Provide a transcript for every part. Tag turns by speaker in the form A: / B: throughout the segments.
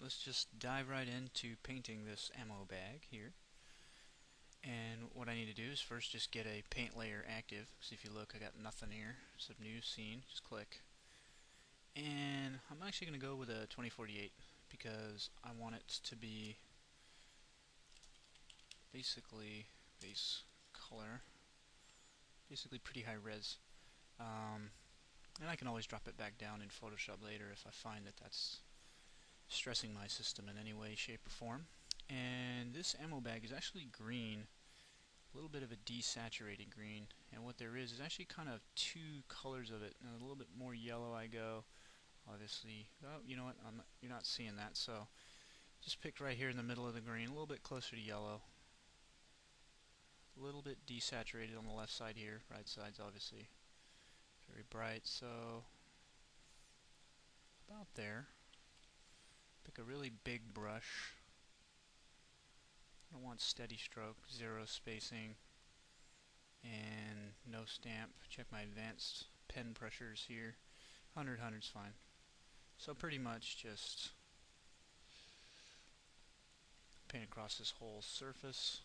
A: let's just dive right into painting this ammo bag here. And what I need to do is first just get a paint layer active, because if you look, I got nothing here. So new scene, just click. And I'm actually going to go with a 2048 because I want it to be basically base color, basically pretty high res. And I can always drop it back down in Photoshop later if I find that that's stressing my system in any way, shape, or form. And this ammo bag is actually green, a little bit of a desaturated green. And what there is actually kind of two colors of it. And a little bit more yellow I go. Obviously, oh, you know what? You're not seeing that, so just picked right here in the middle of the green, a little bit closer to yellow. A little bit desaturated on the left side here. Right side's obviously very bright, so about there. Pick a really big brush. I don't want steady stroke, zero spacing, and no stamp. Check my advanced pen pressures here. 100's fine. So pretty much just paint across this whole surface.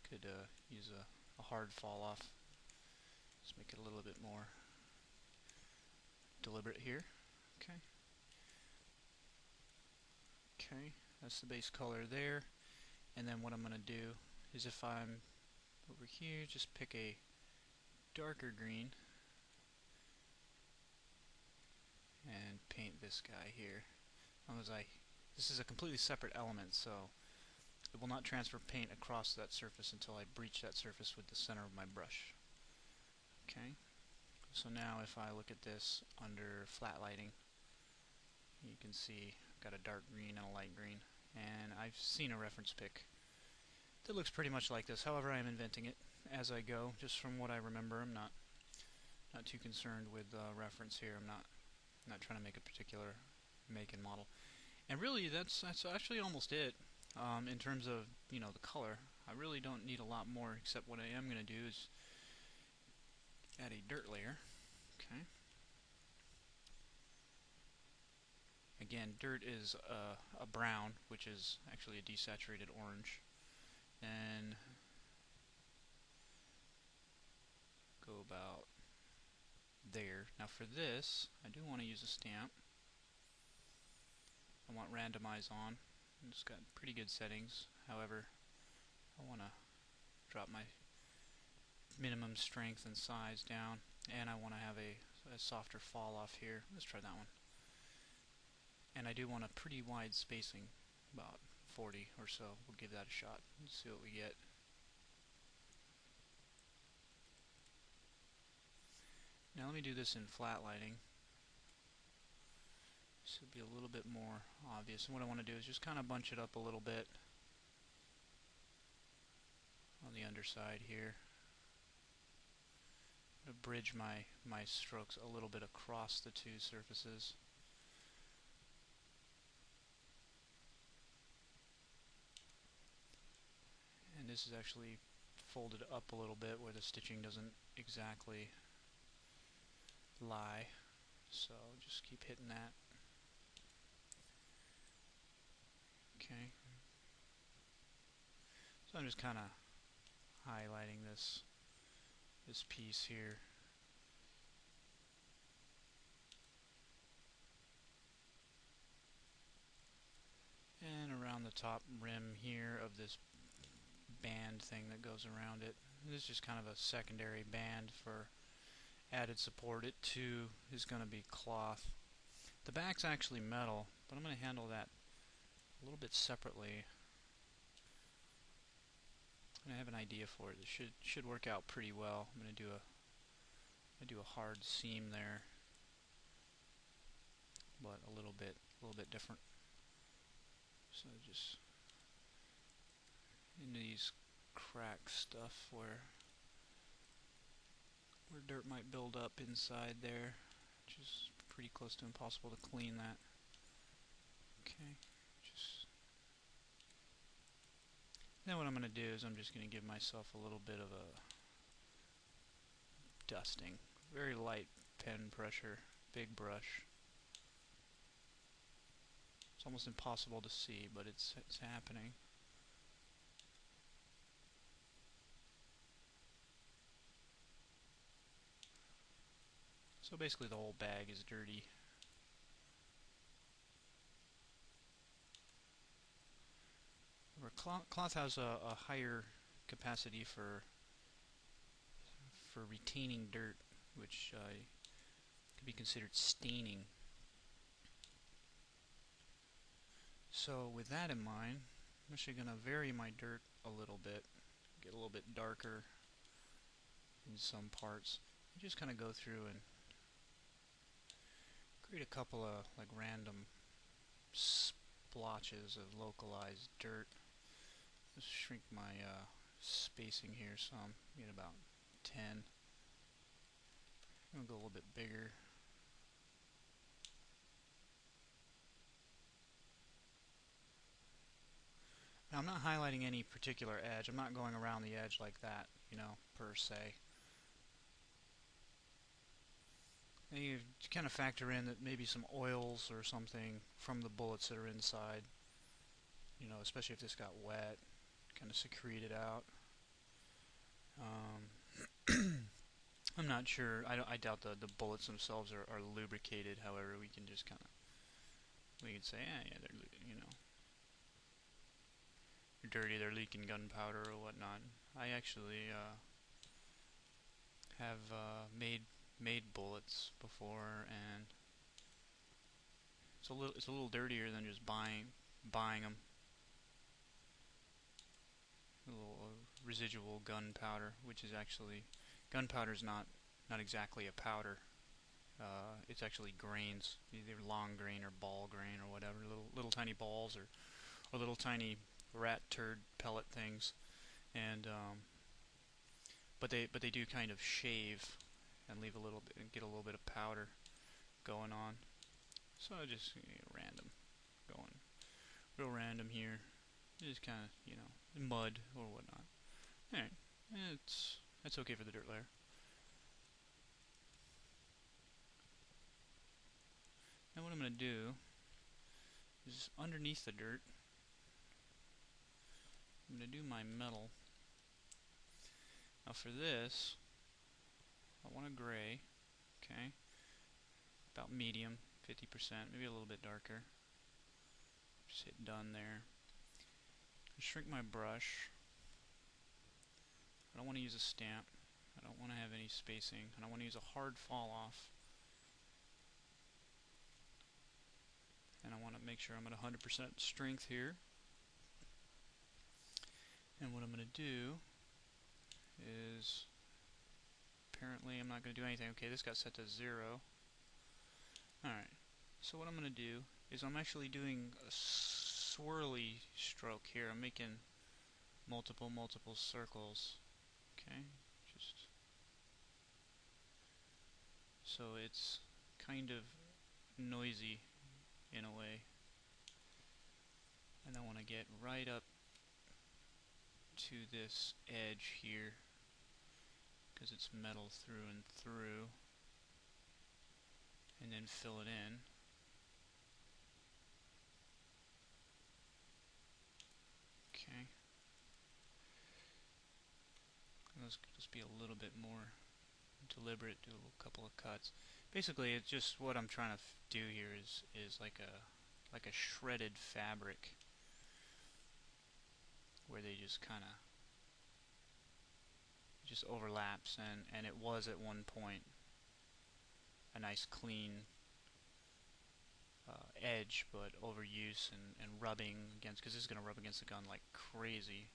A: Could use a hard fall off. Just make it a little bit more deliberate here. Okay. Okay, that's the base color there. And then what I'm going to do is if I'm over here, just pick a darker green and paint this guy here. As long as this is a completely separate element, so it will not transfer paint across that surface until I breach that surface with the center of my brush. Okay, so now if I look at this under flat lighting, you can see I've got a dark green and a light green, and I've seen a reference pic that looks pretty much like this. However, I am inventing it as I go, just from what I remember. I'm not too concerned with reference here. I'm not trying to make a particular make and model. And really, that's actually almost it in terms of the color. I really don't need a lot more, except what I am going to do is add a dirt layer. Okay. Again, dirt is a brown, which is actually a desaturated orange. And go about there. Now for this, I do want to use a stamp. I want randomize on. It's got pretty good settings. However, I want to drop my minimum strength and size down, and I want to have a softer fall off here. Let's try that one. And I do want a pretty wide spacing, about 40 or so. We'll give that a shot. Let's see what we get. Now let me do this in flat lighting. This will be a little bit more obvious. And what I want to do is just kind of bunch it up a little bit on the underside here. I'm going to bridge my strokes a little bit across the two surfaces. And this is actually folded up a little bit where the stitching doesn't exactly lie. So just keep hitting that. Okay. So I'm just kind of highlighting this piece here. And around the top rim here of this band thing that goes around it. This is just kind of a secondary band for added support. It too is going to be cloth. The back's actually metal, but I'm going to handle that a little bit separately. And I have an idea for it. It should work out pretty well. I'm going to do a hard seam there, but a little bit different. So just into these crack stuff where dirt might build up inside there, which is pretty close to impossible to clean that. Okay, then what I'm going to do is I'm just going to give myself a little bit of a dusting. Very light pen pressure, big brush. It's almost impossible to see, but it's happening. So basically the whole bag is dirty. Where cloth has a higher capacity for retaining dirt, which could be considered staining. So with that in mind, I'm actually going to vary my dirt a little bit, get a little bit darker in some parts, and just kind of go through and create a couple of like random splotches of localized dirt. Just shrink my spacing here some, get about 10. I'm going to go a little bit bigger. Now I'm not highlighting any particular edge. I'm not going around the edge like that, you know, per se. And you kind of factor in that maybe some oils or something from the bullets that are inside, you know, especially if this got wet, kind of secrete it out. I'm not sure. I doubt the bullets themselves are lubricated. However, we can just kind of, we can say, yeah, they're, you know, they're dirty. They're leaking gunpowder or whatnot. I actually have made bullets before, and it's a little dirtier than just buying them. A little residual gunpowder, which is actually gunpowder is not exactly a powder. It's actually grains, either long grain or ball grain or whatever, little tiny balls or little tiny rat turd pellet things, and but they do kind of shave and leave a little bit and get a little bit of powder going on. So just random, going real random here, just kind of, you know, mud or whatnot. All right, that's okay for the dirt layer. Now what I'm going to do is underneath the dirt, I'm going to do my metal. Now for this, I want a gray, okay, about medium, 50%, maybe a little bit darker. Just hit done there. Shrink my brush. I don't want to use a stamp. I don't want to have any spacing. And I want to use a hard fall off. And I want to make sure I'm at 100% strength here. And what I'm going to do is, apparently I'm not going to do anything. Okay, this got set to 0. Alright, so what I'm going to do is I'm actually doing a swirly stroke here. I'm making multiple circles. Okay, just so it's kind of noisy in a way. And I want to get right up to this edge here because it's metal through and through, and then fill it in. Okay. Let's just be a little bit more deliberate, do a couple of cuts. Basically, it's just what I'm trying to do here is like a shredded fabric where they just kind of just overlaps, and it was at one point a nice clean edge, but overuse and rubbing against, because this is going to rub against the gun like crazy.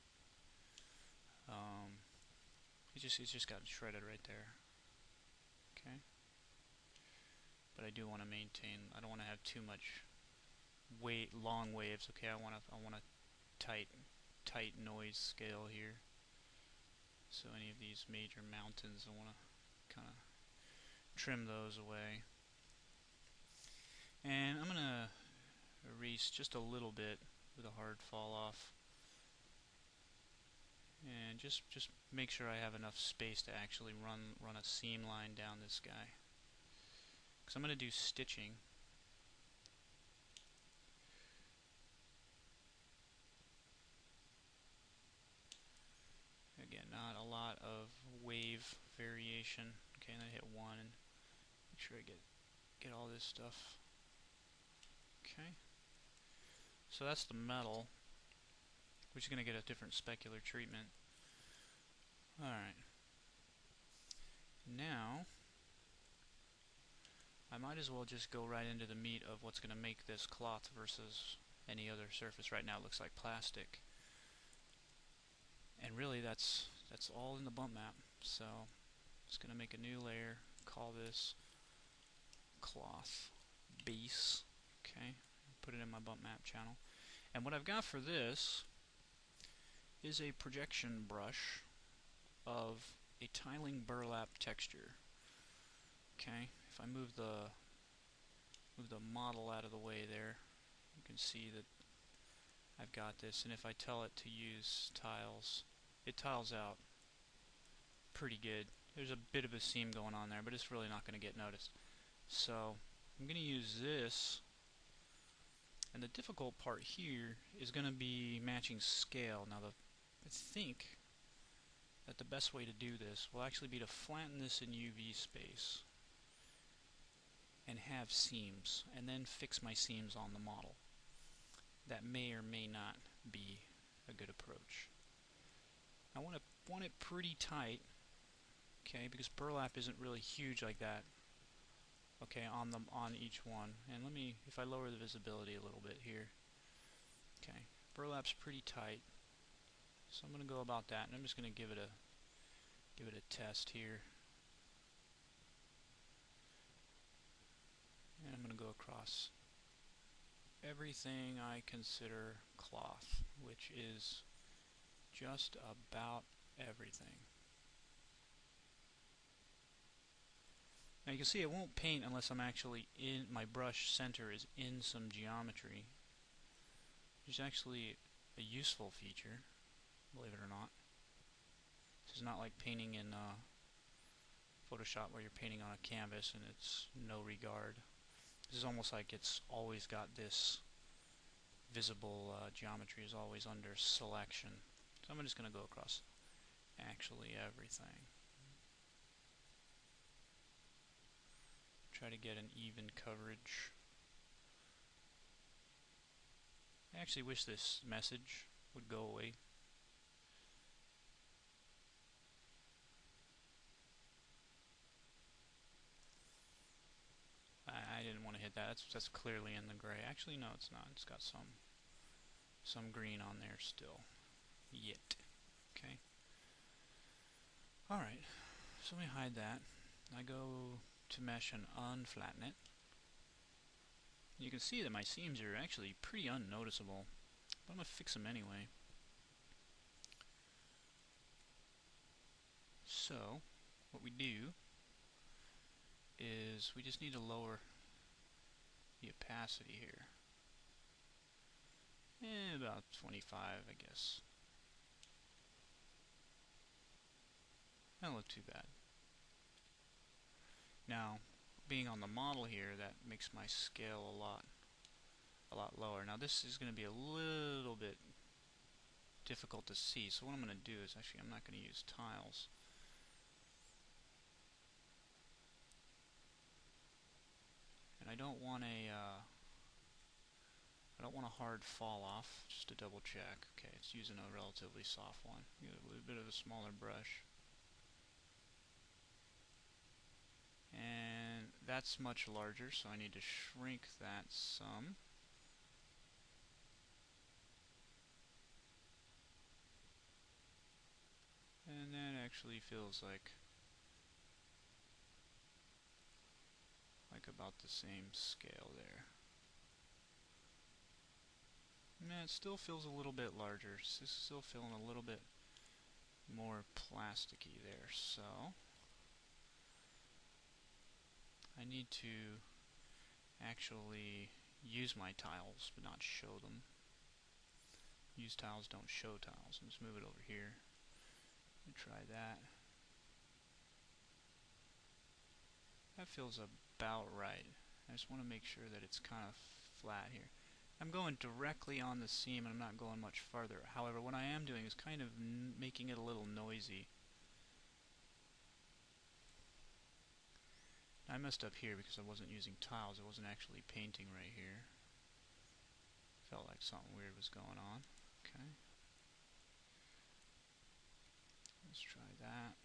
A: It's just got shredded right there. Okay. But I do want to maintain. I don't want to have too much long waves. Okay, I want a tight noise scale here. So any of these major mountains, I want to kind of trim those away. And I'm gonna erase just a little bit with a hard fall off. And just make sure I have enough space to actually run a seam line down this guy. Because I'm going to do stitching. Again, not a lot of wave variation. Okay, and then I hit 1 and make sure I get all this stuff. Okay. So that's the metal, which is going to get a different specular treatment. Alright. Now, I might as well just go right into the meat of what's going to make this cloth versus any other surface. Right now it looks like plastic. And really that's all in the bump map. So, just going to make a new layer, call this cloth base. Okay, put it in my bump map channel. And what I've got for this is a projection brush of a tiling burlap texture. Okay, if I move the model out of the way there, you can see that I've got this, and if I tell it to use tiles, it tiles out pretty good. There's a bit of a seam going on there, but it's really not going to get noticed. So I'm going to use this, and the difficult part here is going to be matching scale. Now I think that the best way to do this will actually be to flatten this in UV space and have seams, and then fix my seams on the model. That may or may not be a good approach. I want it pretty tight, okay, because burlap isn't really huge like that. Okay, on each one. And let me, if I lower the visibility a little bit here. Okay, burlap's pretty tight, so I'm going to go about that, and I'm just going to give it a test here. And I'm going to go across everything I consider cloth, which is just about everything. Now you can see it won't paint unless I'm actually in, my brush center is in some geometry, which is actually a useful feature, believe it or not. This is not like painting in Photoshop where you're painting on a canvas and it's no regard. This is almost like it's always got this visible geometry is always under selection. So I'm just going to go across actually everything. Try to get an even coverage. I actually wish this message would go away. I didn't want to hit that. That's clearly in the gray. Actually, no, it's not. It's got some green on there still. Yet. Okay. Alright. So let me hide that. I go to mesh and unflatten it. You can see that my seams are actually pretty unnoticeable, but I'm going to fix them anyway. So, what we do is we just need to lower the opacity here. About 25, I guess. Doesn't look too bad. Now, being on the model here, that makes my scale a lot lower. Now this is going to be a little bit difficult to see, so what I'm going to do is actually I'm not going to use tiles. And I don't want a hard fall off, just to double check. Okay, it's using a relatively soft one. Get a little bit of a smaller brush. And that's much larger, so I need to shrink that some. And that actually feels like about the same scale there. It still feels a little bit larger. This is still feeling a little bit more plasticky there, so I need to actually use my tiles but not show them. Use tiles, don't show tiles. I'll just move it over here and try that. That feels about right. I just want to make sure that it's kind of flat here. I'm going directly on the seam and I'm not going much farther. However, what I am doing is kind of making it a little noisy. I messed up here because I wasn't using tiles. I wasn't actually painting right here. Felt like something weird was going on. Okay. Let's try that.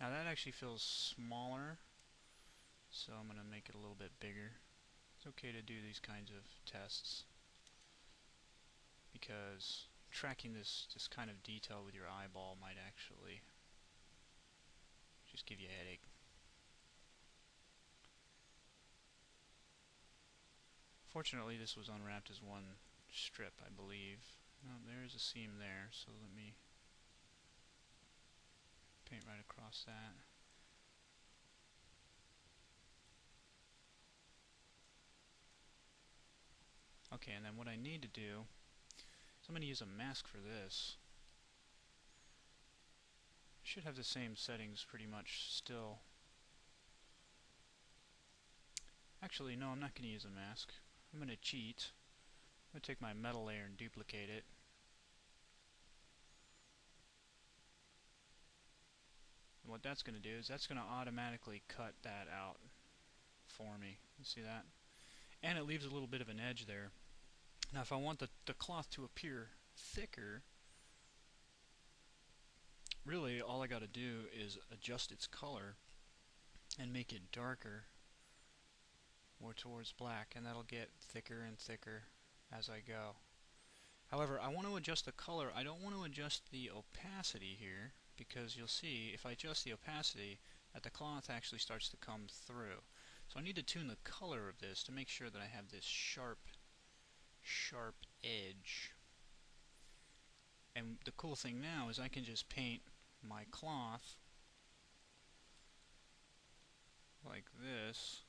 A: Now that actually feels smaller, so I'm going to make it a little bit bigger. It's okay to do these kinds of tests because tracking this kind of detail with your eyeball might actually just give you a headache. Fortunately, this was unwrapped as one strip, I believe. No, there is a seam there, so let me paint right across that. Okay, and then what I need to do is I'm going to use a mask for this. I should have the same settings pretty much still. Actually, no, I'm not going to use a mask. I'm going to cheat. I'm going to take my metal layer and duplicate it. And what that's going to do is that's going to automatically cut that out for me. You see that? And it leaves a little bit of an edge there. Now if I want the cloth to appear thicker, really all I got to do is adjust its color and make it darker, more towards black, and that'll get thicker and thicker as I go. However, I want to adjust the color. I don't want to adjust the opacity here, because you'll see if I adjust the opacity that the cloth actually starts to come through. So I need to tune the color of this to make sure that I have this sharp edge. And the cool thing now is I can just paint my cloth like this,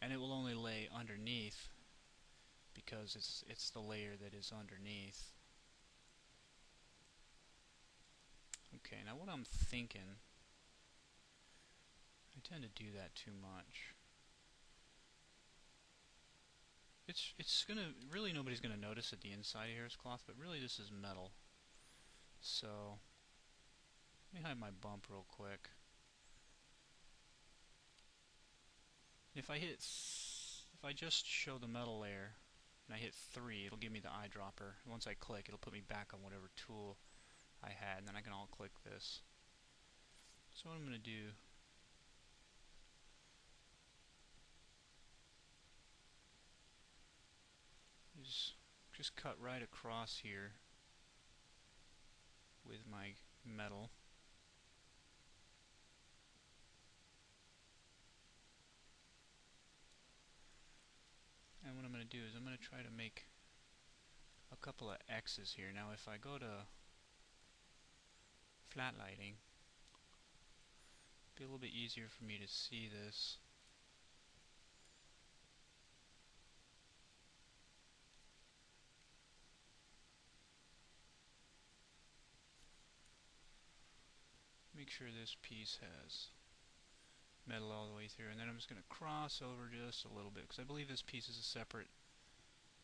A: and it will only lay underneath because it's the layer that is underneath. Okay, now what I'm thinking, I tend to do that too much. It's gonna, really nobody's gonna notice that the inside here is cloth, but really this is metal. So let me hide my bump real quick. If I just show the metal layer and I hit 3, it'll give me the eyedropper. Once I click, it'll put me back on whatever tool I had, and then I can alt click this. So what I'm going to do is just cut right across here with my metal. And what I'm going to do is I'm going to try to make a couple of X's here. Now if I go to flat lighting, it'll be a little bit easier for me to see this. Make sure this piece has metal all the way through, and then I'm just going to cross over just a little bit because I believe this piece is a separate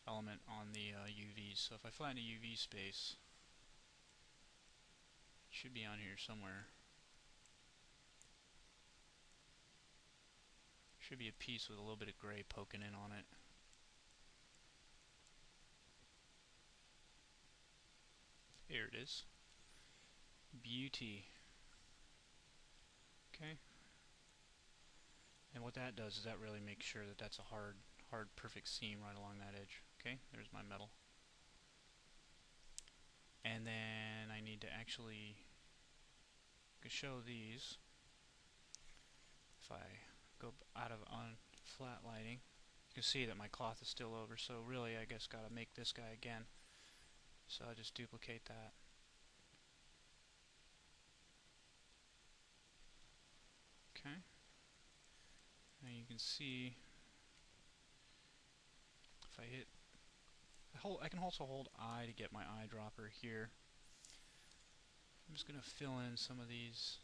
A: element on the UVs. So if I flatten a UV space, it should be on here somewhere. Should be a piece with a little bit of gray poking in on it. Here it is. Beauty. Okay. And what that does is that really makes sure that that's a hard, perfect seam right along that edge. Okay, there's my metal. And then I need to actually show these. If I go out of on flat lighting, you can see that my cloth is still over, so really I guess gotta make this guy again. So I'll just duplicate that. Okay. Now you can see if I hit I can also hold I to get my eyedropper here. I'm just gonna fill in some of these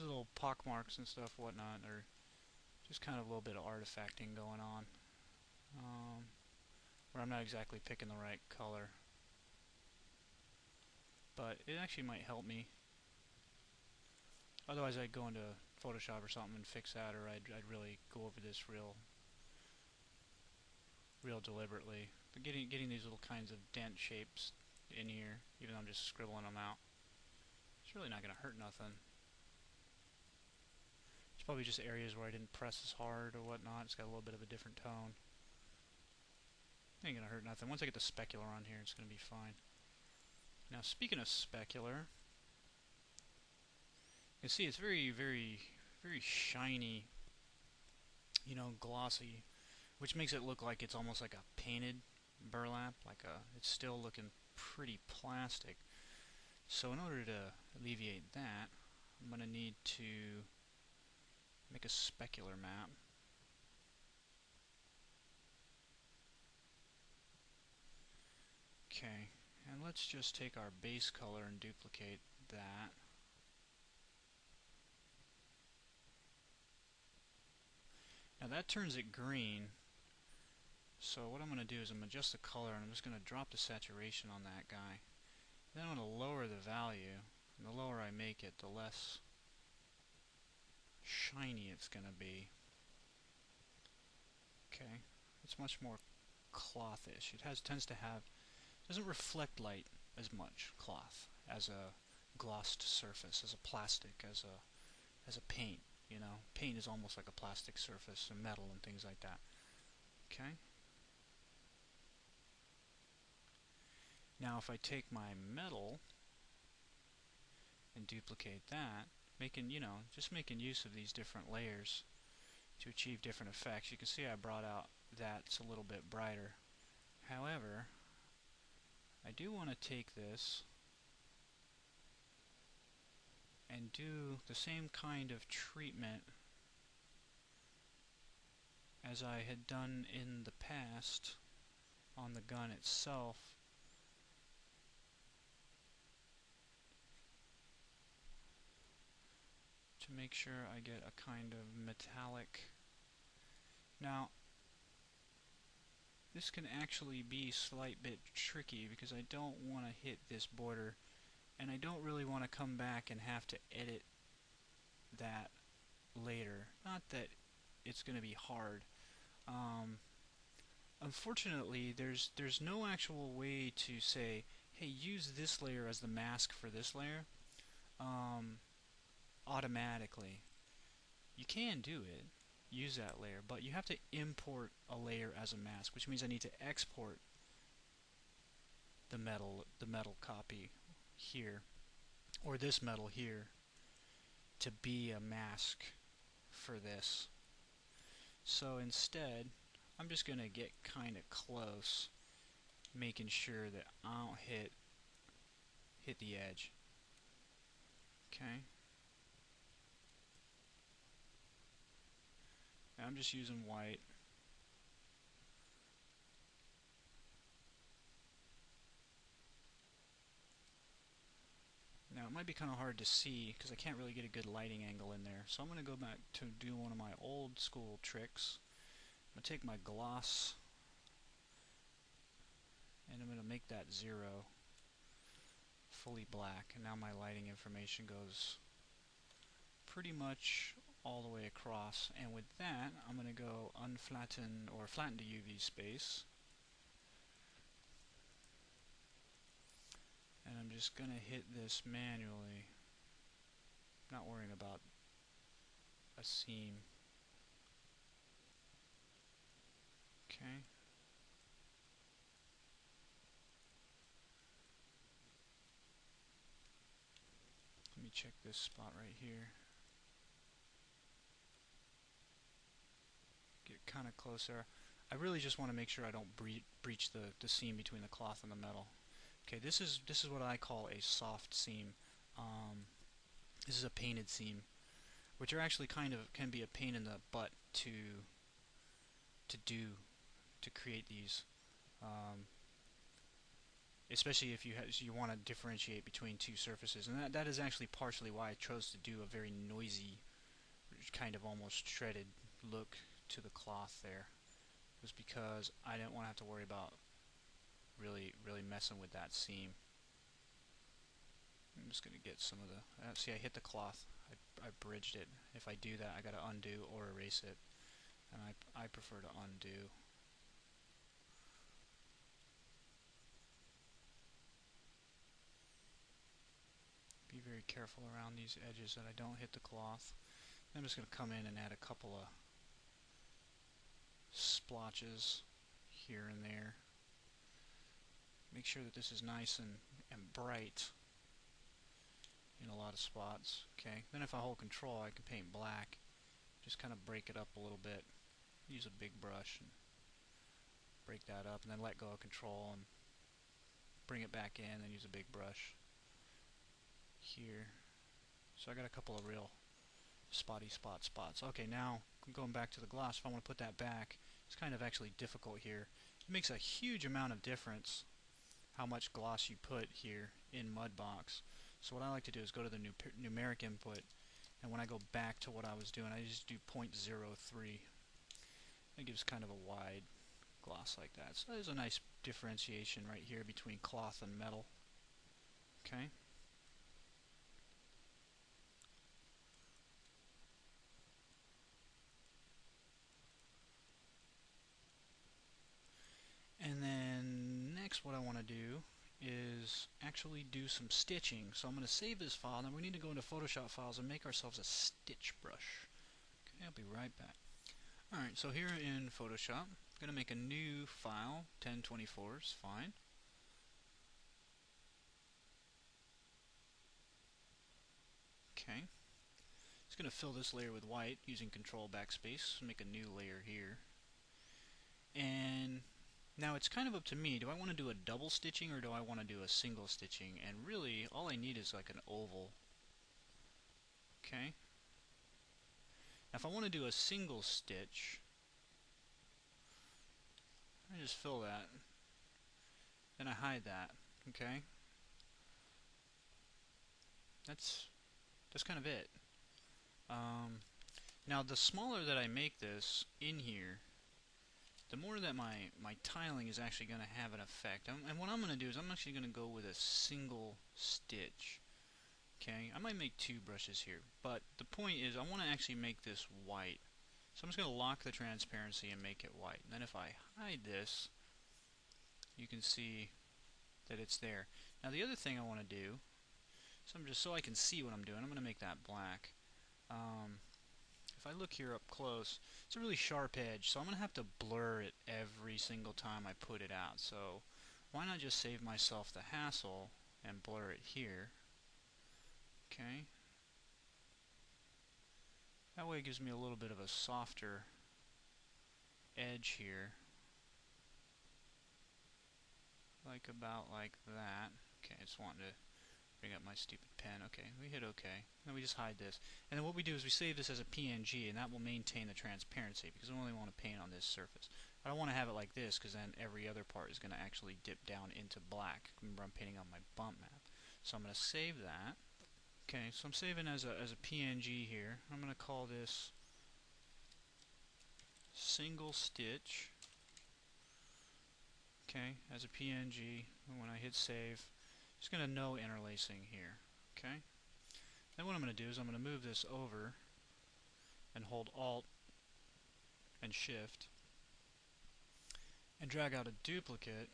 A: little pock marks and stuff, whatnot, or Just kind of a little bit of artifacting going on, where I'm not exactly picking the right color. But it actually might help me. Otherwise I'd go into Photoshop or something and fix that, or I'd really go over this real deliberately. But getting these little kinds of dent shapes in here, even though I'm just scribbling them out, it's really not going to hurt nothing. It's probably just areas where I didn't press as hard or whatnot. It's got a little bit of a different tone. Ain't going to hurt nothing. Once I get the specular on here, it's going to be fine. Now, speaking of specular, you can see it's very, very, very shiny, you know, glossy, which makes it look like it's almost like a painted burlap, it's still looking pretty plastic. So in order to alleviate that, I'm going to need to make a specular map. Okay, and let's just take our base color and duplicate that. Now that turns it green. So what I'm going to do is I'm going to adjust the color, and I'm just going to drop the saturation on that guy. Then I'm going to lower the value, and the lower I make it, the less shiny it's going to be. Okay, it's much more clothish. It tends to have, doesn't reflect light as much, cloth, as a glossed surface, as a plastic, as a paint. You know, paint is almost like a plastic surface, and metal and things like that. Okay. Now if I take my metal and duplicate that, just making use of these different layers to achieve different effects. You can see I brought out that's a little bit brighter. However, I do want to take this and do the same kind of treatment as I had done in the past on the gun itself. To make sure I get a kind of metallic. Now, this can actually be a slight bit tricky because I don't want to hit this border, and I don't really want to come back and have to edit that later. Not that it's going to be hard. Unfortunately, there's no actual way to say, hey, use this layer as the mask for this layer automatically. You can do it, use that layer, but you have to import a layer as a mask, which means I need to export the metal copy here, or this metal here, to be a mask for this. So instead, I'm just going to get kind of close, making sure that I don't hit the edge. Okay. Now I'm just using white. Now it might be kind of hard to see because I can't really get a good lighting angle in there. So I'm going to go back to do one of my old school tricks. I'm going to take my gloss and I'm going to make that 0 fully black, and now my lighting information goes pretty much all the way across. And with that, I'm going to go unflatten or flatten to UV space. And I'm just going to hit this manually, not worrying about a seam. Okay. Let me check this spot right here. Get kind of closer. I really just want to make sure I don't breach the seam between the cloth and the metal. Okay, this is what I call a soft seam. This is a painted seam, which are actually can be a pain in the butt to create these, especially if you want to differentiate between two surfaces. And that is actually partially why I chose to do a very noisy, kind of almost shredded look to the cloth there was because I didn't want to have to worry about really messing with that seam. I'm just going to get some of the... see, I hit the cloth. I bridged it. If I do that, I got to undo or erase it. And I prefer to undo. Be very careful around these edges that I don't hit the cloth. I'm just going to come in and add a couple of splotches here and there. Make sure that this is nice and bright in a lot of spots. Okay. Then if I hold control, I can paint black. Just kind of break it up a little bit. Use a big brush and break that up, and then let go of control and bring it back in, and use a big brush here. So I got a couple of real spotty spots. Okay, now going back to the gloss, if I want to put that back, it's kind of actually difficult here. It makes a huge amount of difference how much gloss you put here in Mudbox. So what I like to do is go to the numeric input, and when I go back to what I was doing, I just do 0.03. It gives kind of a wide gloss like that. So there's a nice differentiation right here between cloth and metal. Okay. And then next what I want to do is actually do some stitching. So I'm going to save this file, and we need to go into Photoshop files and make ourselves a stitch brush. Okay, I'll be right back. Alright, so here in Photoshop, I'm going to make a new file. 1024 is fine. Okay. Just going to fill this layer with white using Control Backspace. Make a new layer here. And now it's kind of up to me. Do I want to do a double stitching or do I want to do a single stitching? And really, all I need is like an oval. Okay. Now if I want to do a single stitch, I just fill that. Then I hide that. Okay. That's kind of it. Now the smaller that I make this in here, the more that my tiling is actually going to have an effect. And what I'm going to do is I'm actually going to go with a single stitch. Okay, I might make two brushes here, but the point is I want to actually make this white. So I'm just going to lock the transparency and make it white. And then if I hide this, you can see that it's there. Now the other thing I want to do, so I can see what I'm doing, I'm going to make that black. If I look here up close, it's a really sharp edge, so I'm going to have to blur it every single time I put it out. So why not just save myself the hassle and blur it here? Okay. That way it gives me a little bit of a softer edge here. Like about like that. Okay, I just wanted to bring up my stupid pen. Okay, we hit OK. Then we just hide this. And then what we do is we save this as a PNG, and that will maintain the transparency because we only want to paint on this surface. I don't want to have it like this because then every other part is going to actually dip down into black. Remember, I'm painting on my bump map. So I'm going to save that. Okay, so I'm saving as a PNG here. I'm going to call this single stitch. Okay, as a PNG. And when I hit save, just going to no interlacing here. Okay. Then what I'm going to do is I'm going to move this over and hold Alt and Shift and drag out a duplicate.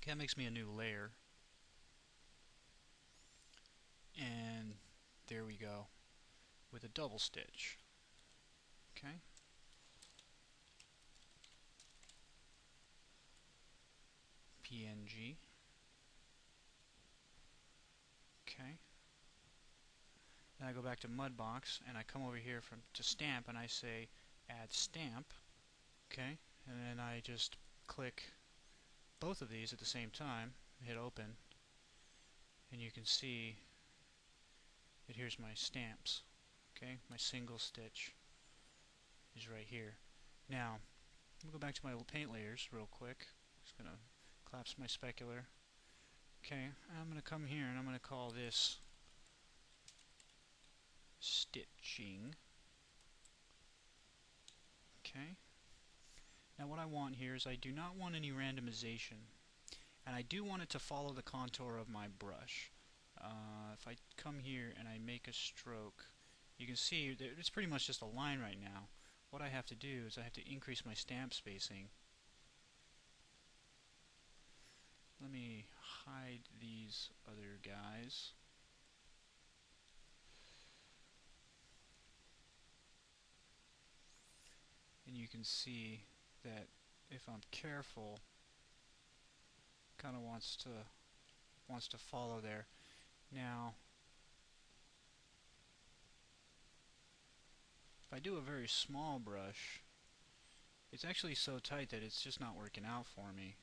A: Okay, that makes me a new layer. And there we go with a double stitch. Okay. PNG. Okay. Then I go back to Mudbox and I come over here to stamp and I say add stamp. Okay. And then I just click both of these at the same time, hit open, and you can see that here's my stamps. Okay, my single stitch is right here. Now, I'm going to go back to my paint layers real quick. Just going to collapse my specular. Okay, I'm going to come here and I'm going to call this stitching. Okay. Now what I want here is I do not want any randomization, and I do want it to follow the contour of my brush. If I come here and I make a stroke, you can see that it's pretty much just a line right now. What I have to do is I have to increase my stamp spacing. Let me hide these other guys. And you can see that if I'm careful, kind of wants to follow there. Now, if I do a very small brush, it's actually so tight that it's just not working out for me.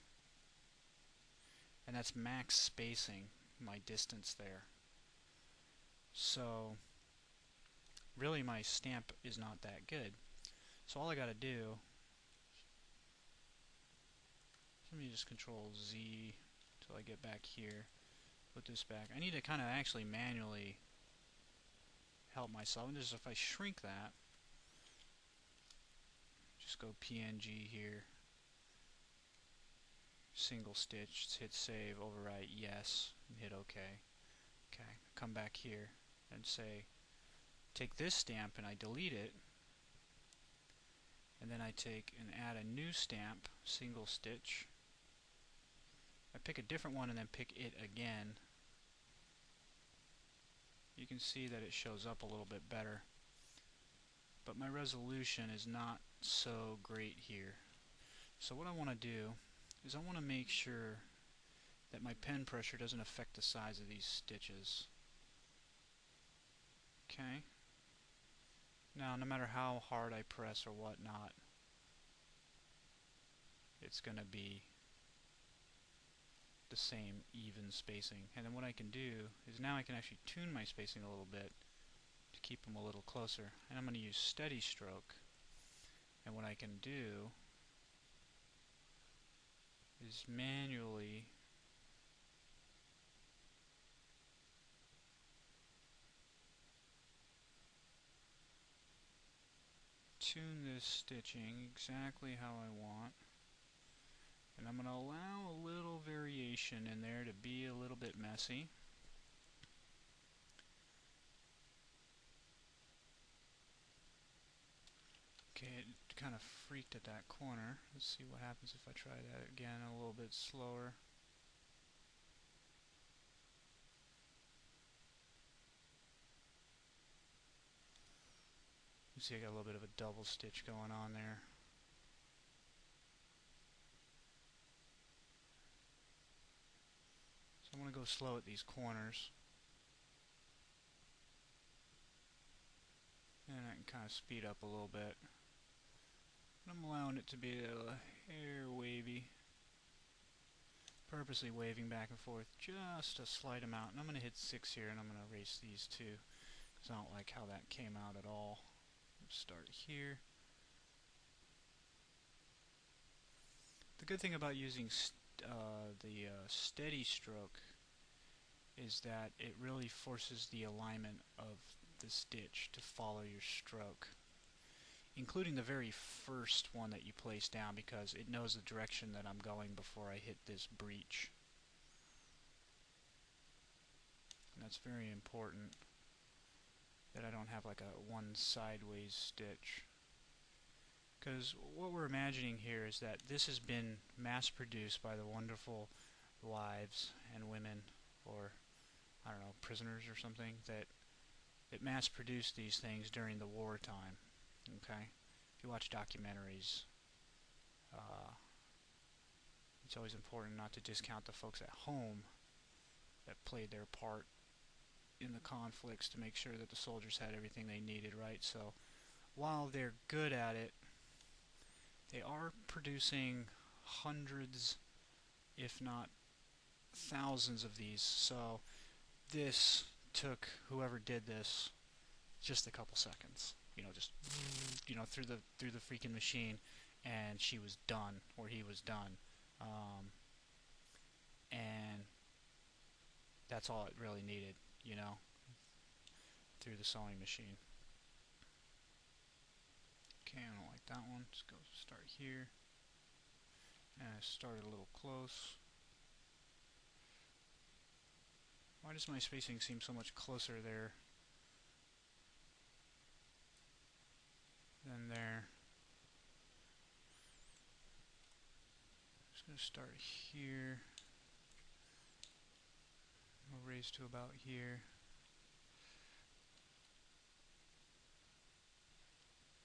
A: And that's max spacing, my distance there. So, really my stamp is not that good. So all I gotta do, let me just Control Z until I get back here, put this back. I need to kind of actually manually help myself. And just if I shrink that, just go PNG here, single stitch, hit save, overwrite yes, and hit OK. Okay, come back here and say, take this stamp and I delete it, and then I take and add a new stamp, single stitch. I pick a different one and then pick it again. You can see that it shows up a little bit better, but my resolution is not so great here. So what I want to do is I want to make sure that my pen pressure doesn't affect the size of these stitches. Okay. Now, no matter how hard I press or whatnot, it's going to be the same even spacing. And then what I can do is now I can actually tune my spacing a little bit to keep them a little closer. And I'm going to use steady stroke. And what I can do is manually tune this stitching exactly how I want. And I'm going to allow a little variation in there to be a little bit messy. Okay, it kind of freaked at that corner. Let's see what happens if I try that again a little bit slower. You see I got a little bit of a double stitch going on there. So I'm going to go slow at these corners. And I can kind of speed up a little bit. I'm allowing it to be a hair wavy. Purposely waving back and forth just a slight amount. And I'm going to hit 6 here and I'm going to erase these two, because I don't like how that came out at all. Let's start here. The good thing about using the steady stroke is that it really forces the alignment of the stitch to follow your stroke, including the very first one that you place down, because it knows the direction that I'm going before I hit this breach. And that's very important, that I don't have like a one sideways stitch. Because what we're imagining here is that this has been mass-produced by the wonderful wives and women, or I don't know, prisoners or something, that mass-produced these things during the wartime. Okay, if you watch documentaries, it's always important not to discount the folks at home that played their part in the conflicts to make sure that the soldiers had everything they needed, right? So while they're good at it, they are producing hundreds, if not thousands of these. So this took whoever did this just a couple seconds, just through the freaking machine, and she was done, or he was done, and that's all it really needed, through the sewing machine. Okay, I don't like select that one. Just go start here. And I started a little close. Why does my spacing seem so much closer there than there? Just going to start here. We'll raise to about here.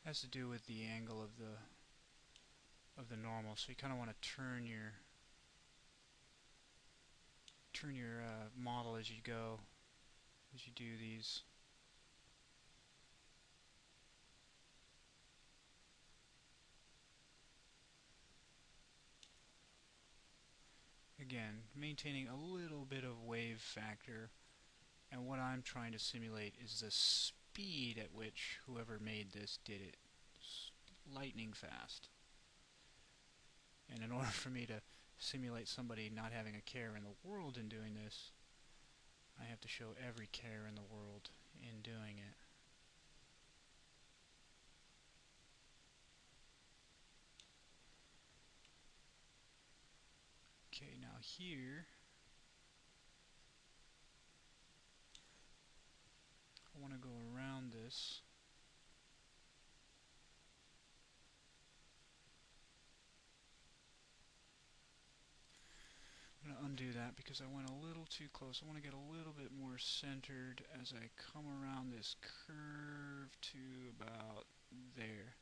A: Has to do with the angle of the normal. So you kind of want to turn your model as you go, as you do these. Again, maintaining a little bit of wave factor, and what I'm trying to simulate is the speed at which whoever made this did it. It's lightning fast. And in order for me to simulate somebody not having a care in the world in doing this, I have to show every care in the world in doing it. Okay, now here I want to go around this. I'm going to undo that because I went a little too close. I want to get a little bit more centered as I come around this curve to about there.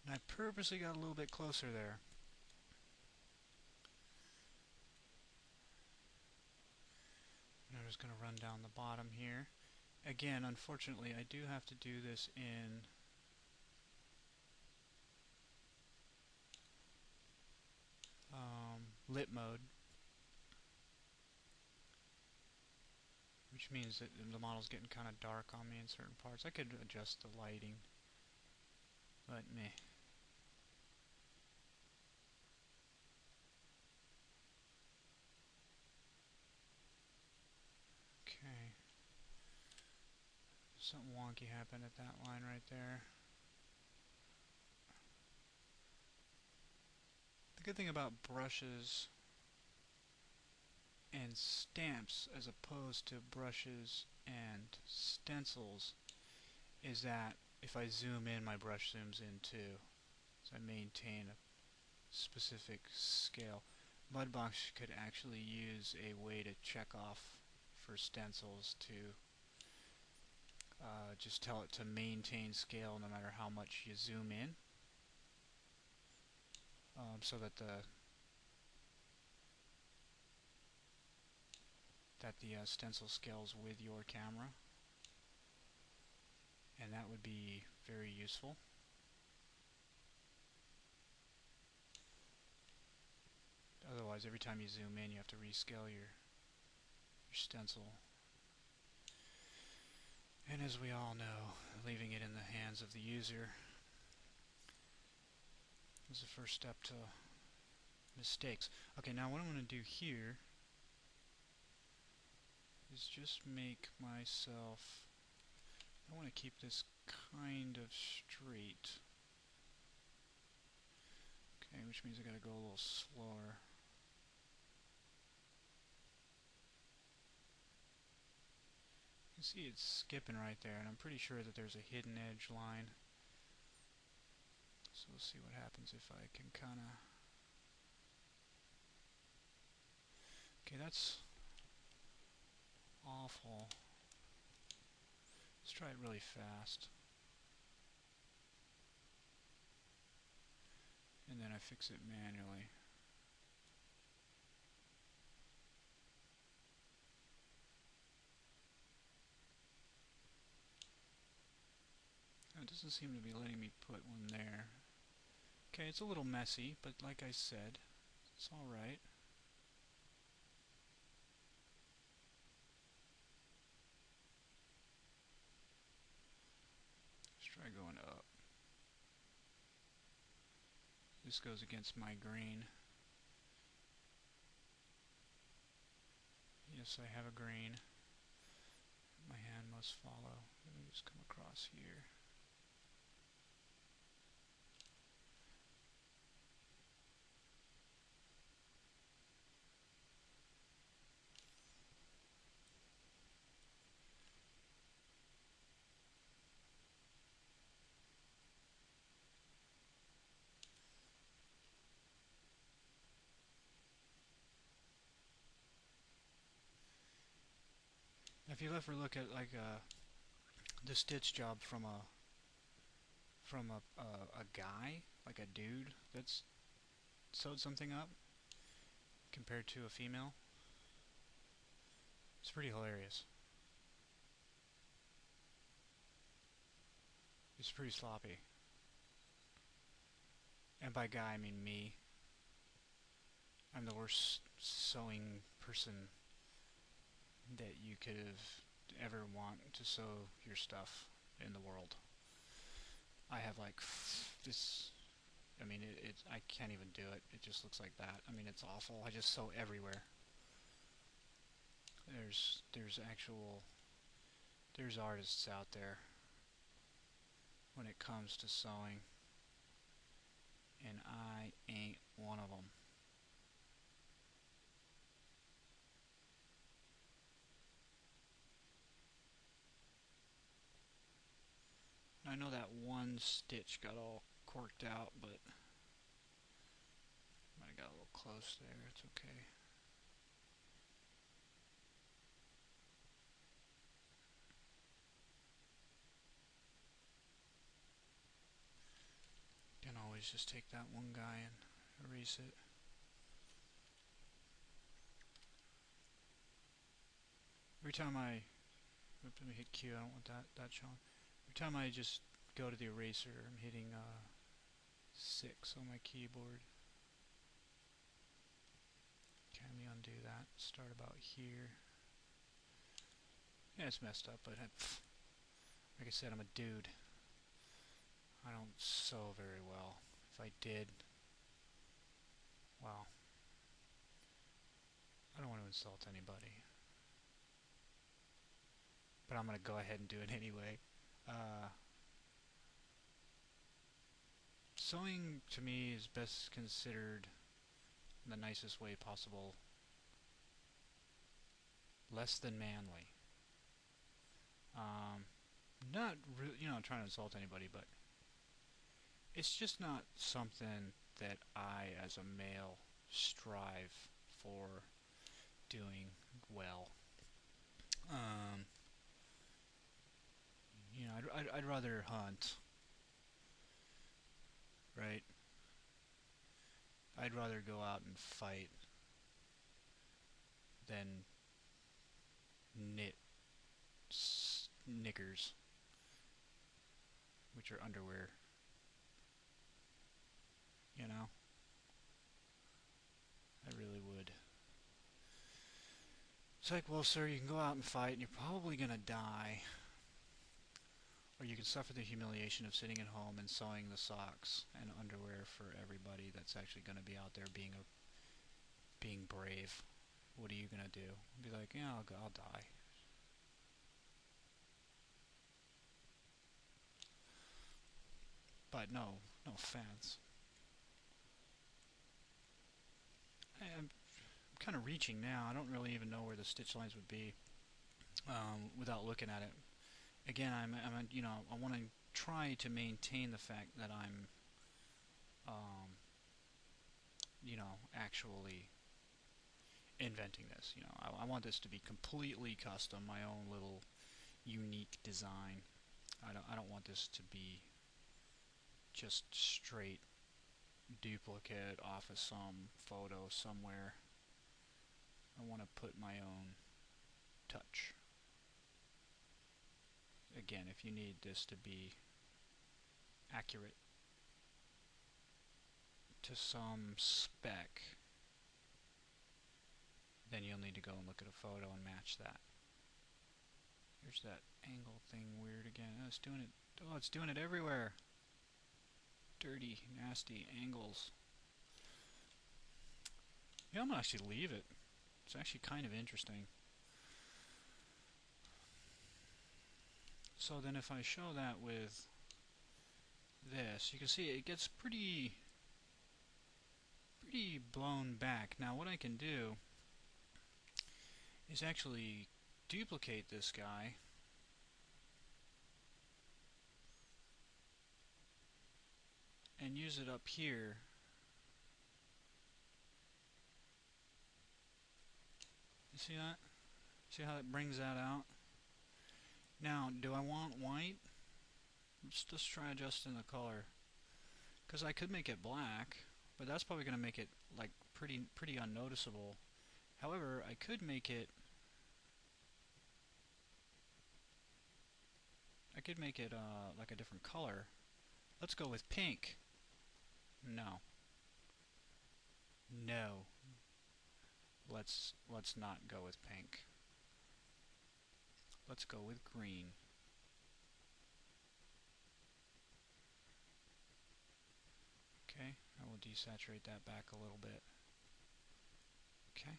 A: And I purposely got a little bit closer there. And I'm just going to run down the bottom here. Again, unfortunately, I do have to do this in lit mode, which means that the model's getting kind of dark on me in certain parts. I could adjust the lighting, but meh. Okay. Something wonky happened at that line right there. The good thing about brushes and stamps as opposed to brushes and stencils is that if I zoom in, my brush zooms in too. So I maintain a specific scale. Mudbox could actually use a way to check off for stencils to just tell it to maintain scale no matter how much you zoom in, so that the stencil scales with your camera, and that would be very useful. Otherwise, every time you zoom in, you have to rescale your stencil. And as we all know, leaving it in the hands of the user is the first step to mistakes. Okay, now what I'm going to do here is just make myself, I want to keep this kind of straight. Okay, which means I got to go a little slower. You can see it's skipping right there, and I'm pretty sure that there's a hidden edge line. So we'll see what happens if I can kind of... Okay, that's awful. Let's try it really fast. And then I fix it manually. doesn't seem to be letting me put one there. Okay, it's a little messy, but like I said, it's alright. Let's try going up. This goes against my green. Yes, I have a green. My hand must follow. Let me just come across here. If you ever look at like the stitch job from a guy, like a dude that's sewed something up, compared to a female, it's pretty hilarious. It's pretty sloppy. And by guy, I mean me. I'm the worst sewing person that you could have ever want to sew your stuff in the world. I have like this. I mean, I can't even do it. It just looks like that. I mean, it's awful. I just sew everywhere. There's artists out there when it comes to sewing, and I ain't one of them. I know that one stitch got all corked out, but might have got a little close there. It's okay. Can always just take that one guy and erase it. Every time let me hit Q, I don't want that shown. Every time I just go to the eraser, I'm hitting 6 on my keyboard. Okay, let me undo that. Start about here. Yeah, it's messed up, but like I said, I'm a dude. I don't sew very well. If I did, well, I don't want to insult anybody, but I'm going to go ahead and do it anyway. Sewing, to me, is best considered in the nicest way possible less than manly. Not really, trying to insult anybody, but it's just not something that I, as a male, strive for doing well. I'd rather hunt, right? I'd rather go out and fight than knit knickers, which are underwear. You know? I really would. It's like, well, sir, you can go out and fight and you're probably gonna die. Or you can suffer the humiliation of sitting at home and sewing the socks and underwear for everybody that's actually gonna be out there being brave. What are you gonna do? Be like, yeah, I'll die. But no offense. I'm kind of reaching now. I don't really even know where the stitch lines would be without looking at it. Again, I want to try to maintain the fact that I'm, actually inventing this. I want this to be completely custom, my own little unique design. I don't want this to be just straight duplicate off of some photo somewhere. I want to put my own touch. Again, if you need this to be accurate to some spec, then you'll need to go and look at a photo and match that. Here's that angle thing weird again. Oh, it's doing it. Oh, it's doing it everywhere. Dirty, nasty angles. Yeah, I'm gonna actually leave it. It's actually kind of interesting. So then if I show that with this, you can see it gets pretty blown back. Now what I can do is actually duplicate this guy and use it up here. You see that? See how it brings that out? Now, do I want white? Let's just try adjusting the color. Because I could make it black, but that's probably going to make it like pretty unnoticeable. However, I could make it like a different color. Let's go with pink. No. No. Let's not go with pink. Let's go with green. Okay, I will desaturate that back a little bit. Okay.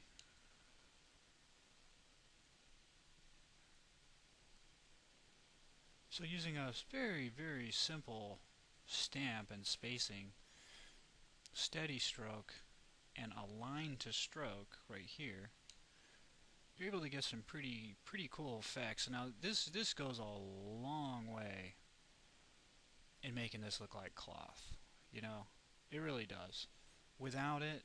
A: So using a very simple stamp and spacing, steady stroke, and align to stroke right here, you're able to get some pretty cool effects. Now this goes a long way in making this look like cloth. You know, it really does. Without it,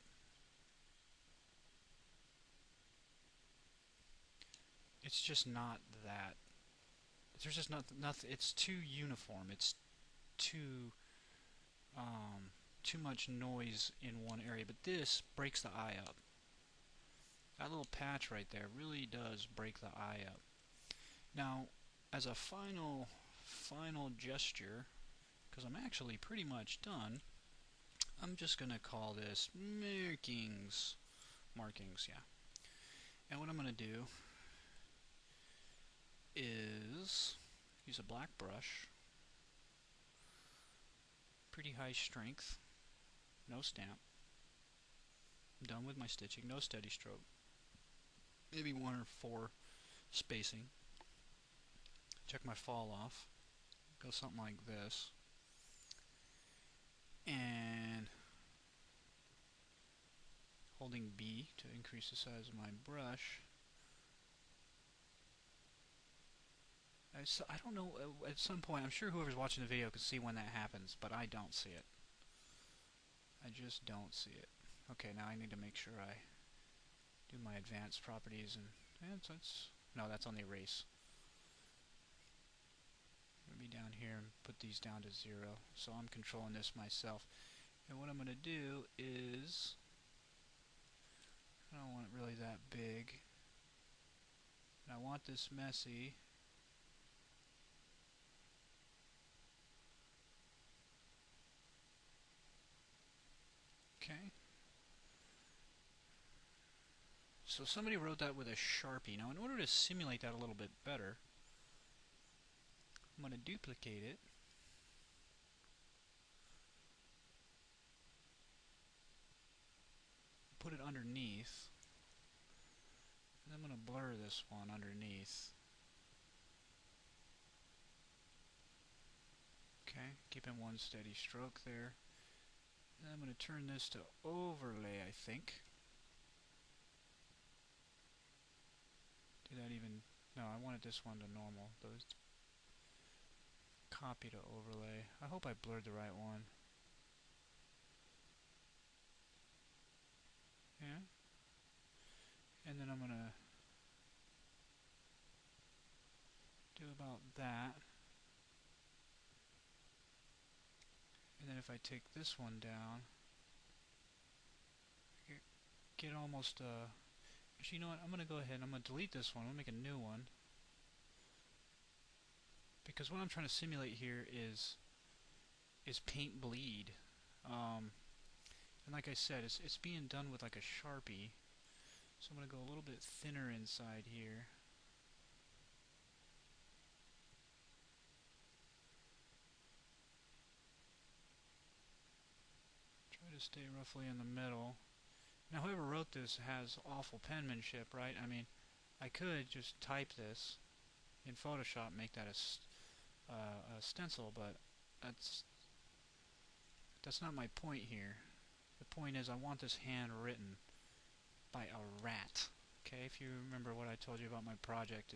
A: it's just not that. There's just nothing. It's too uniform. It's too too much noise in one area. But this breaks the eye up. That little patch right there really does break the eye up. Now, as a final gesture, because I'm actually pretty much done, I'm just going to call this markings. Markings, yeah. And what I'm going to do is use a black brush, pretty high strength, no stamp. I'm done with my stitching, no steady stroke. Maybe 1 or 4 spacing. Check my fall off. Go something like this. And holding B to increase the size of my brush. I don't know, at some point, I'm sure whoever's watching the video can see when that happens, but I don't see it. I just don't see it. Okay, now I need to make sure I do my advanced properties, and no, that's on the erase. Maybe down here and put these down to 0, so I'm controlling this myself. And what I'm going to do is, I don't want it really that big, and I want this messy. Okay. So somebody wrote that with a Sharpie. Now in order to simulate that a little bit better, I'm going to duplicate it. Put it underneath. And I'm going to blur this one underneath. Okay, keeping one steady stroke there. And I'm going to turn this to overlay, I think. Did that even... No, I wanted this one to normal. Those copy to overlay. I hope I blurred the right one. Yeah. And then I'm going to do about that. And then if I take this one down, get almost actually, you know what, I'm going to go ahead and I'm going to delete this one. I'm going to make a new one. Because what I'm trying to simulate here is is paint bleed. And like I said, it's being done with like a Sharpie. So I'm going to go a little bit thinner inside here. Try to stay roughly in the middle. Now whoever wrote this has awful penmanship, right? I mean, I could just type this in Photoshop, make that a stencil, but that's not my point here. The point is I want this handwritten by a rat. Okay, if you remember what I told you about my project,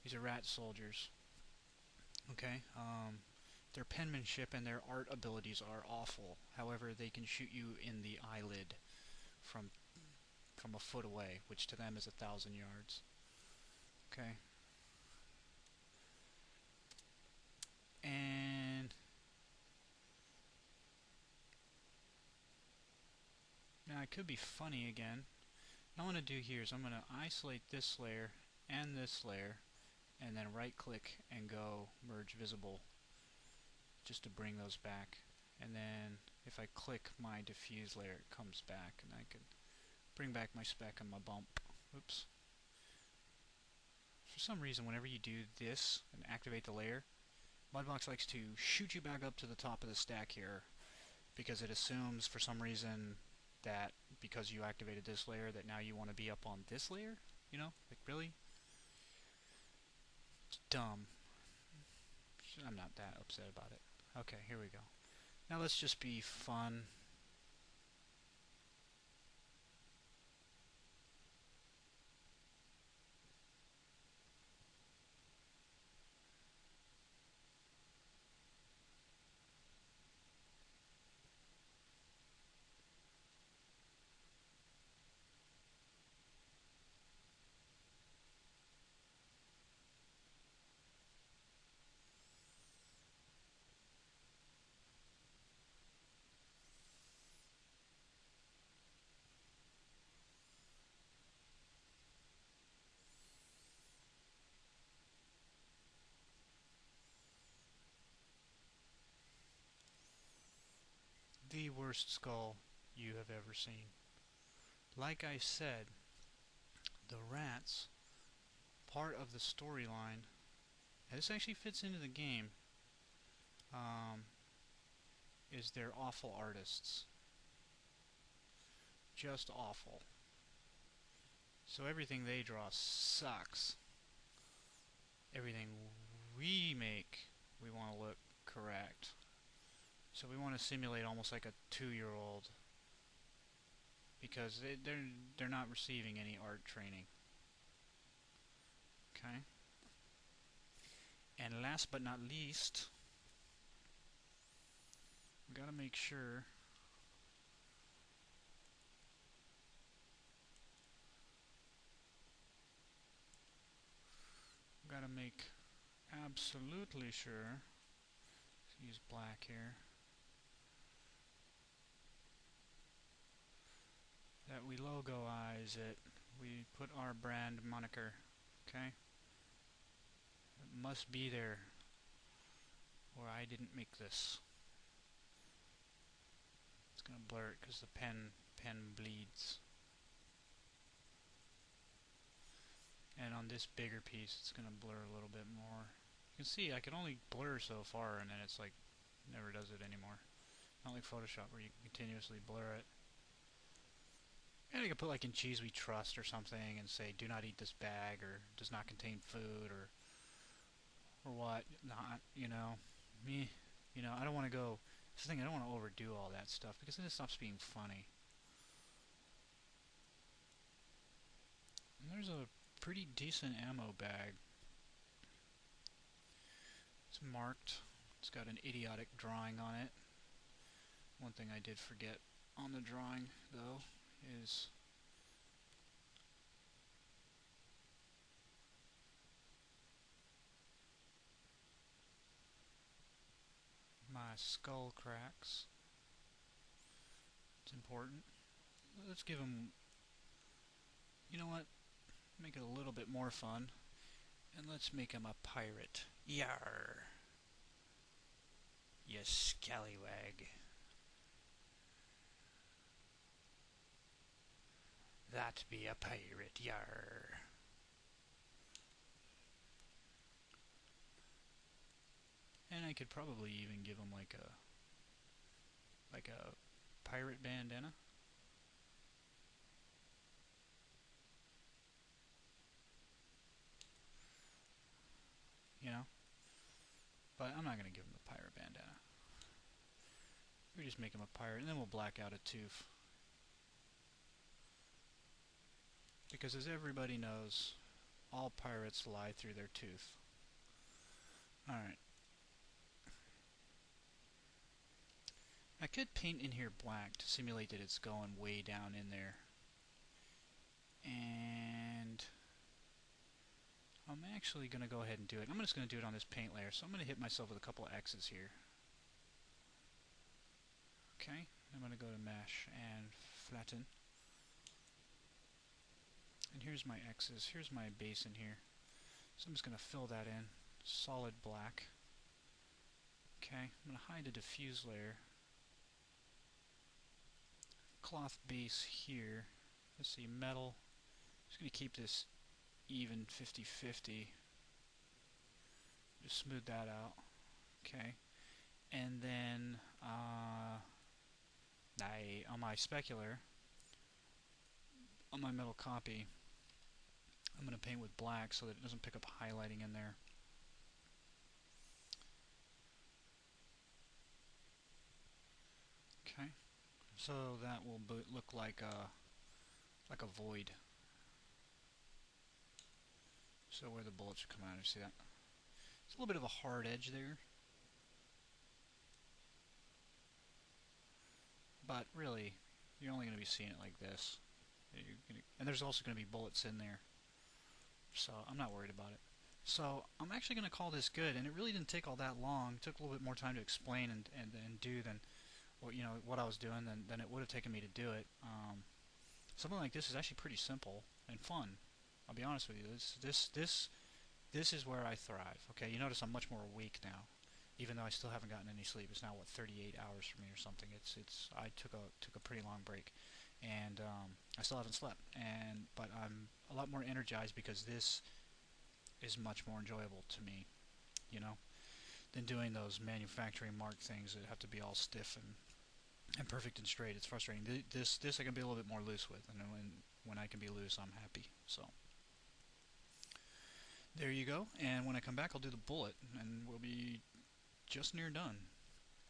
A: these are rat soldiers. Okay, their penmanship and their art abilities are awful. However, they can shoot you in the eyelid from a foot away, which to them is 1,000 yards. Okay. And now I could be funny again. What I want to do here is I'm going to isolate this layer and this layer, and then right click and go merge visible just to bring those back. And then if I click my diffuse layer, it comes back, and I can bring back my speck and my bump. Oops. For some reason, whenever you do this and activate the layer, Mudbox likes to shoot you back up to the top of the stack here, because it assumes for some reason that because you activated this layer that now you want to be up on this layer. You know, like really? It's dumb. I'm not that upset about it. Okay, here we go. Now let's just be fun. The worst skull you have ever seen. Like I said, the rats, part of the storyline, and this actually fits into the game, is they're awful artists. Just awful. So everything they draw sucks. Everything we make, we want to look correct. So we want to simulate almost like a 2-year-old, because they're not receiving any art training. Okay. And last but not least, we gotta make sure absolutely sure. Let's use black here. That we logoize it. We put our brand moniker. Okay. It must be there, or I didn't make this. It's gonna blur it because the pen bleeds. And on this bigger piece, it's gonna blur a little bit more. You can see I can only blur so far, and then it's like never does it anymore. Not like Photoshop where you can continuously blur it. And I could put like in cheese we trust or something and say do not eat this bag, or does not contain food, or what not, you know. Me, you know, I don't want to go, this thing, I don't want to overdo all that stuff because then it stops being funny. And there's a pretty decent ammo bag. It's marked. It's got an idiotic drawing on it. One thing I did forget on the drawing, though, is my skull cracks. It's important. Let's give him, you know what, make it a little bit more fun, and let's make him a pirate. Yarr! You scallywag. That be a pirate, yar. And I could probably even give him like a pirate bandana. You know? But I'm not gonna give him the pirate bandana. We just make him a pirate, and then we'll black out a tooth. Because as everybody knows, all pirates lie through their tooth. Alright. I could paint in here black to simulate that it's going way down in there. And I'm actually going to go ahead and do it. I'm just going to do it on this paint layer, so I'm going to hit myself with a couple of X's here. Okay, I'm going to go to Mesh and Flatten. And here's my X's. Here's my base in here. So I'm just going to fill that in. Solid black. Okay, I'm going to hide the diffuse layer. Cloth base here. Let's see, metal. Just going to keep this even 50-50. Just smooth that out. Okay. And then on my specular, on my metal copy, I'm going to paint with black so that it doesn't pick up highlighting in there. Okay. So that will look like a void. So where the bullets come out, you see that? It's a little bit of a hard edge there. But really, you're only going to be seeing it like this. And there's also going to be bullets in there. So I'm not worried about it. So I'm actually going to call this good, and it really didn't take all that long. It took a little bit more time to explain and do than what I was doing than it would have taken me to do it. Something like this is actually pretty simple and fun. I'll be honest with you. This is where I thrive. Okay, you notice I'm much more awake now, even though I still haven't gotten any sleep. It's now 38 hours for me or something. I took a pretty long break, and I still haven't slept. But I'm a lot more energized because this is much more enjoyable to me, you know, than doing those manufacturing mark things that have to be all stiff and perfect and straight. It's frustrating. This I can be a little bit more loose with, and when I can be loose, I'm happy. So there you go. And when I come back, I'll do the bullet, and we'll be just near done.